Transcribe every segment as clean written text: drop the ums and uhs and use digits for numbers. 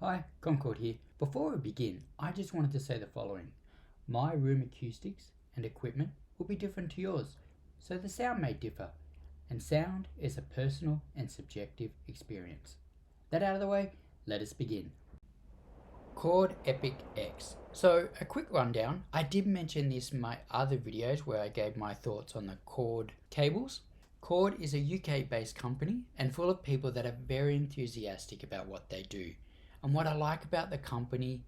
Hi, Concord here. Before we begin, I just wanted to say the following. My room acoustics and equipment will be different to yours, so the sound may differ, and sound is a personal and subjective experience. That out of the way, let us begin. Chord Epic X. So a quick rundown, I did mention this in my other videos where I gave my thoughts on the Chord cables. Chord is a UK based company and full of people that are very enthusiastic about what they do. And what I like about the company,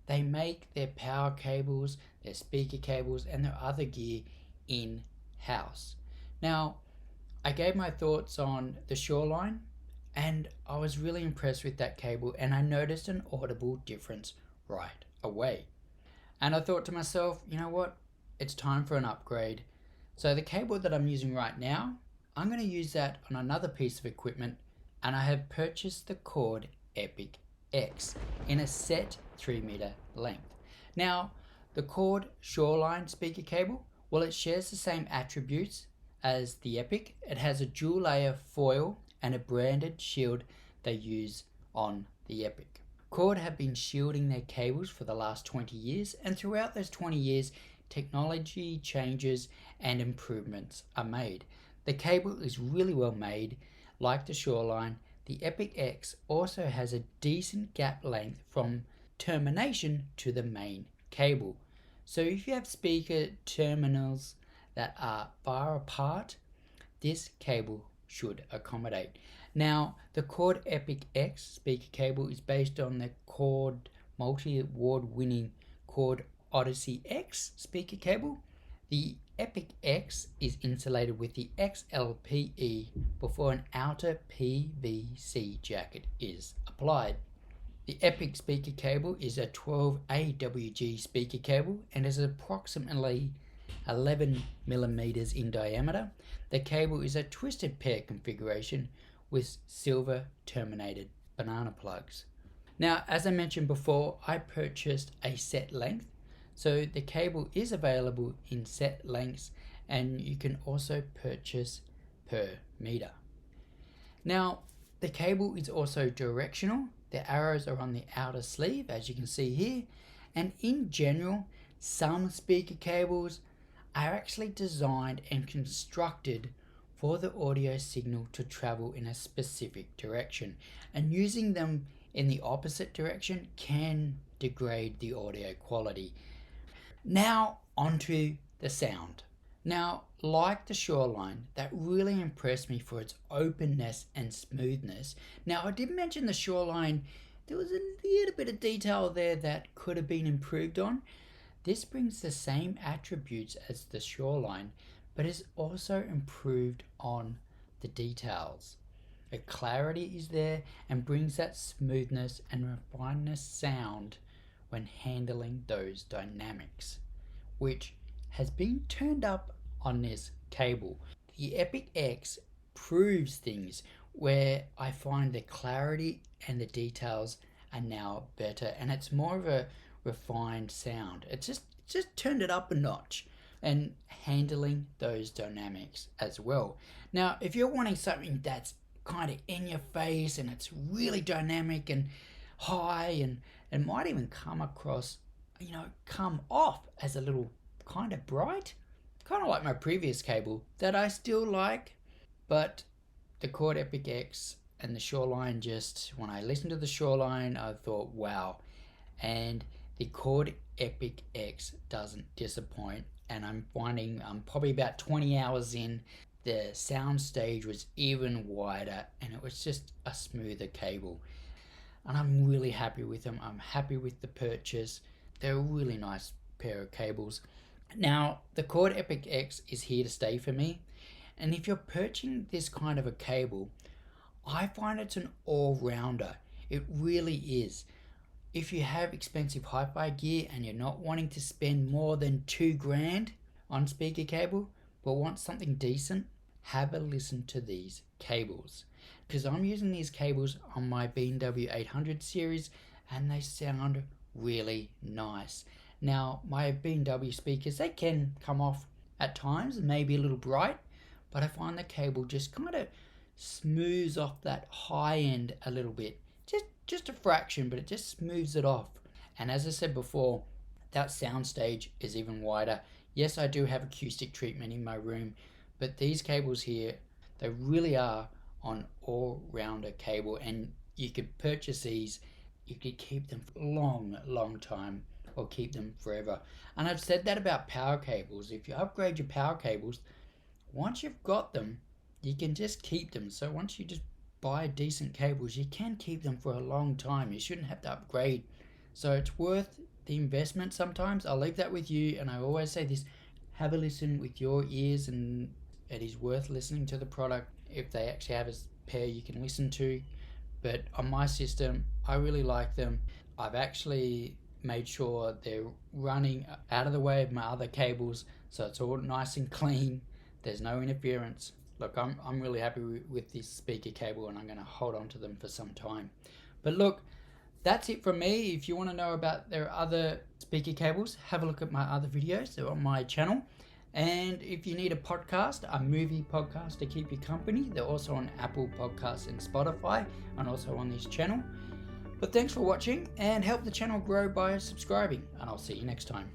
they make their power cables, their speaker cables, and their other gear in-house. Now, I gave my thoughts on the Shoreline, and I was really impressed with that cable, and I noticed an audible difference right away. And I thought to myself, you know what? It's time for an upgrade. So the cable that I'm using right now, I'm going to use that on another piece of equipment, and I have purchased the Chord Epic X in a set 3-meter length. Now, the Chord Shoreline speaker cable, well, it shares the same attributes as the Epic. It has a dual layer foil and a branded shield they use on the Epic. Chord have been shielding their cables for the last 20 years, and throughout those 20 years, technology changes and improvements are made. The cable is really well made, like the Shoreline. The Epic X also has a decent gap length from termination to the main cable. So if you have speaker terminals that are far apart, this cable should accommodate. Now, the Chord Epic X speaker cable is based on the Chord multi-award winning Chord OdysseyX speaker cable. The Epic X is insulated with the XLPE before an outer PVC jacket is applied. The Epic speaker cable is a 12 AWG speaker cable and is approximately 11 millimeters in diameter. The cable is a twisted pair configuration with silver terminated banana plugs. Now, as I mentioned before, I purchased a set length. So the cable is available in set lengths, and you can also purchase per meter. Now, the cable is also directional. The arrows are on the outer sleeve, as you can see here. And in general, some speaker cables are actually designed and constructed for the audio signal to travel in a specific direction. And using them in the opposite direction can degrade the audio quality. Now onto the sound. Now, like the Shoreline, that really impressed me for its openness and smoothness. Now, I did mention the Shoreline, there was a little bit of detail there that could have been improved on. This brings the same attributes as the Shoreline, but is also improved on the details. The clarity is there and brings that smoothness and refinedness sound when handling those dynamics, which has been turned up on this cable. The Epic X proves things where I find the clarity and the details are now better, and it's more of a refined sound. It's just turned it up a notch and handling those dynamics as well. Now, if you're wanting something that's kind of in your face and it's really dynamic and high and it might even come off as a little kind of bright, kind of like my previous cable that I still like, but the Chord Epic X and the Shoreline, just when I listened to the Shoreline, I thought, wow. And the Chord Epic X doesn't disappoint, and I'm finding I'm probably about 20 hours in, the sound stage was even wider and it was just a smoother cable. And I'm really happy with them. I'm happy with the purchase. They're a really nice pair of cables. Now, the Chord Epic X is here to stay for me. And if you're purchasing this kind of a cable, I find it's an all-rounder. It really is. If you have expensive hi-fi gear and you're not wanting to spend more than $2,000 on speaker cable, but want something decent, have a listen to these cables. Because I'm using these cables on my B&W 800 series and they sound really nice. Now, my B&W speakers, they can come off at times and maybe a little bright, but I find the cable just kind of smooths off that high end a little bit just a fraction, but it just smooths it off. And as I said before, that soundstage is even wider. Yes, I do have acoustic treatment in my room, but these cables here, they really are on all-rounder cable, and you could purchase these. You could keep them for a long time, or keep them forever. And I've said that about power cables. If you upgrade your power cables, once you've got them, you can just keep them. So once you just buy decent cables, you can keep them for a long time. You shouldn't have to upgrade. So it's worth the investment sometimes. I'll leave that with you, and I always say this: have a listen with your ears, and it is worth listening to the product if they actually have a pair you can listen to. But on my system, I really like them. I've actually made sure they're running out of the way of my other cables, so it's all nice and clean. There's no interference. Look, I'm really happy with this speaker cable, and I'm going to hold on to them for some time. But look, that's it from me. If you want to know about their other speaker cables, have a look at my other videos. They're on my channel. And if you need a podcast, a movie podcast to keep you company, they're also on Apple Podcasts and Spotify, and also on this channel. But thanks for watching, and help the channel grow by subscribing, and I'll see you next time.